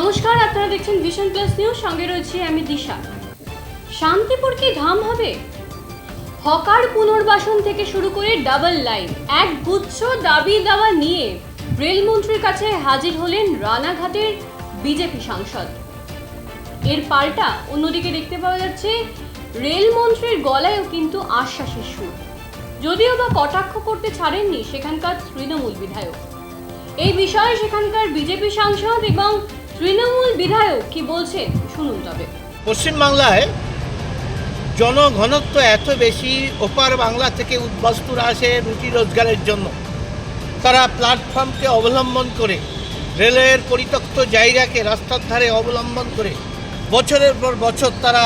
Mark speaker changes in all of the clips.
Speaker 1: নমস্কার, আপনারা দেখছেন ভিশন প্লাস নিউজ, সঙ্গে রয়েছে আমি দিশা। শান্তিপুর কি ধাম হবে? হকার পুনর্বাসন থেকে শুরু করে ডাবল লাইন, এক গুচ্ছ দাবি দাওয়া নিয়ে রেলমন্ত্রীর কাছে হাজির হলেন রানাঘাটের বিজেপি সাংসদ। এর পাল্টা অন্যদিকে দেখতে পাওয়া যাচ্ছে রেলমন্ত্রীর গলায়ও কিন্তু আশ্বাসের সুর, যদিও বা কটাক্ষ করতে ছাড়েননি সেখানকার তৃণমূল বিধায়ক। এই বিষয়ে সেখানকার বিজেপি সাংসদ এবং তৃণমূল বিধায়ক কি বলছে শুনুন। তবে
Speaker 2: পশ্চিমবাংলায় জনঘনত্ব এত বেশি, ওপার বাংলা থেকে উদ্বাস্তুরা আসে রুটি রোজগারের জন্য। তারা প্ল্যাটফর্মকে অবলম্বন করে, রেলের পরিত্যক্ত জায়গাকে রাস্তার ধারে অবলম্বন করে বছরের পর বছর তারা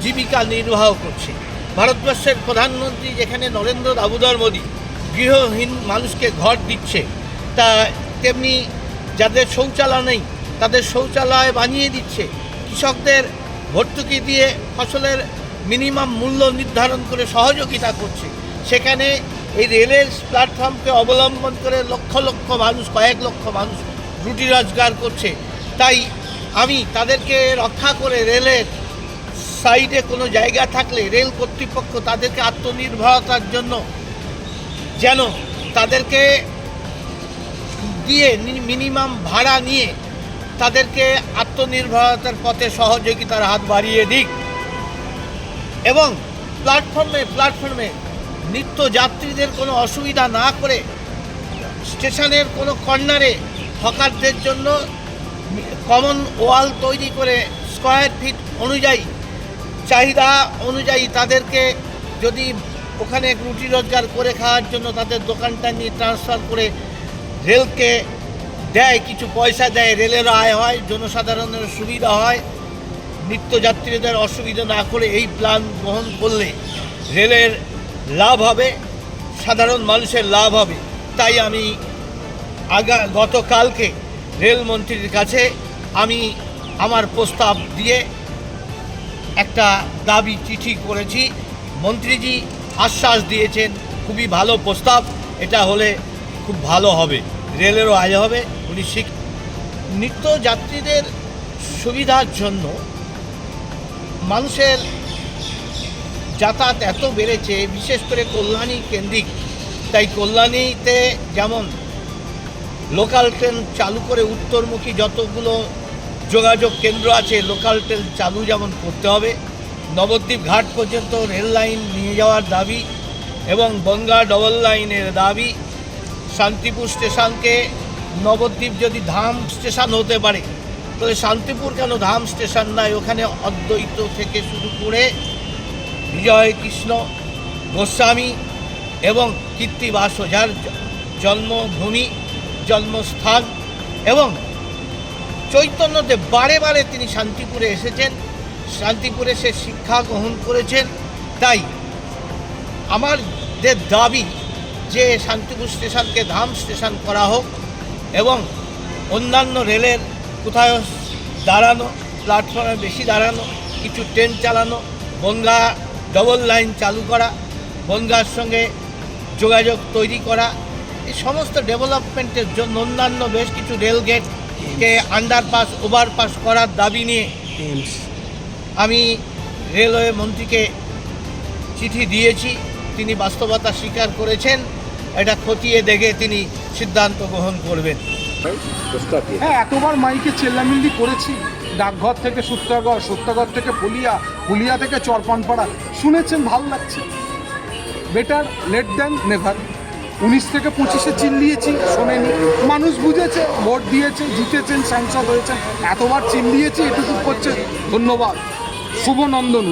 Speaker 2: জীবিকা নির্বাহ করছে। ভারতবর্ষের প্রধানমন্ত্রী যেখানে নরেন্দ্র দামোদর মোদী গৃহহীন মানুষকে ঘর দিচ্ছে, তা তেমনি যাদের শৌচালয় নেই তাদের শৌচালয় বানিয়ে দিচ্ছে। কৃষকদের ভর্তুকি দিয়ে ফসলের মিনিমাম মূল্য নির্ধারণ করে সহযোগিতা করছে। সেখানে এই রেলের প্ল্যাটফর্মকে অবলম্বন করে লক্ষ লক্ষ মানুষ, কয়েক লক্ষ মানুষ রুটি রোজগার করছে। তাই আমি তাদেরকে রক্ষা করে, রেলের সাইডে কোনো জায়গা থাকলে রেল কর্তৃপক্ষ তাদেরকে আত্মনির্ভরতার জন্য যেন তাদেরকে দিয়ে মিনিমাম ভাড়া নিয়ে তাদেরকে আত্মনির্ভরতার পথে সহযোগিতার হাত বাড়িয়ে দিক এবং প্ল্যাটফর্মে নিত্য যাত্রীদের কোনো অসুবিধা না করে স্টেশনের কোনো কর্নারে হকারদের জন্য কমন ওয়াল তৈরি করে স্কোয়ার ফিট অনুযায়ী, চাহিদা অনুযায়ী তাদেরকে যদি ওখানে রুটি রোজগার করে খাওয়ার জন্য তাদের দোকানটা নিয়ে ট্রান্সফার করে রেলকে দেয়, কিছু পয়সা দেয়, রেলের আয় হয়, জনসাধারণের সুবিধা হয়, নিত্যযাত্রীদের অসুবিধা না করে এই প্ল্যান গ্রহণ করলে রেলের লাভ হবে, সাধারণ মানুষের লাভ হবে। তাই আমি গতকালকে রেলমন্ত্রীর কাছে আমি আমার প্রস্তাব দিয়ে একটা দাবি চিঠি করেছি। মন্ত্রীজি আশ্বাস দিয়েছেন খুবই ভালো প্রস্তাব, এটা হলে খুব ভালো হবে, রেলেরও আয় হবে। উনি নিত্য যাত্রীদের সুবিধার জন্য মানুষের যাতায়াত এত বেড়েছে, বিশেষ করে কল্যাণী কেন্দ্রিক। তাই কল্যাণীতে যেমন লোকাল ট্রেন চালু করে উত্তরমুখী যতগুলো যোগাযোগ কেন্দ্র আছে লোকাল ট্রেন চালু যেমন করতে হবে, নবদ্বীপ ঘাট পর্যন্ত রেল লাইন নিয়ে যাওয়ার দাবি এবং বনগাঁ ডবল লাইনের দাবি। শান্তিপুর স্টেশনকে নবদ্বীপ যদি ধাম স্টেশন হতে পারে তাহলে শান্তিপুর কেন ধাম স্টেশন নয়? ওখানে অদ্বৈত থেকে শুরু করে বিজয় কৃষ্ণ গোস্বামী এবং কীর্তিবাস ওঝার জন্মভূমি, জন্মস্থান এবং চৈতন্যদেব বারে বারে তিনি শান্তিপুরে এসেছেন, শান্তিপুরে সে শিক্ষা গ্রহণ করেছেন। তাই আমাদের দাবি যে শান্তিপুর স্টেশনকে ধাম স্টেশন করা হোক এবং অন্যান্য রেলের কোথাও দাঁড়ানো, প্ল্যাটফর্মে বেশি দাঁড়ানো, কিছু ট্রেন চালানো, বনগাঁ ডবল লাইন চালু করা, বনগাঁর সঙ্গে যোগাযোগ তৈরি করা, এই সমস্ত ডেভেলপমেন্টের জন্য অন্যান্য বেশ কিছু রেলগেটকে আন্ডারপাস, ওভারপাস করার দাবি নিয়ে আমি রেলওয়ে মন্ত্রীকে চিঠি দিয়েছি। তিনি বাস্তবতা স্বীকার করেছেন, এটা খতিয়ে দেখে তিনি সিদ্ধান্ত গ্রহণ করবেন।
Speaker 3: হ্যাঁ, এতবার মাইকে চেল্লামিল্লি করেছি, ডাকঘর থেকে সূত্রাগড়, সূত্রাগড় থেকে পুলিয়া, পুলিয়া থেকে চরপানপাড়া, শুনেছেন, ভাল লাগছে। Better late than never. 19 থেকে 25-এ চিল্লিয়েছি, শোনেনি, মানুষ বুঝেছে, ভোট দিয়েছে, জিতেছেন, সাংসদ হয়েছেন, এতবার চিল্লিয়েছি, এটুকু করছে, ধন্যবাদ, শুভ নন্দন।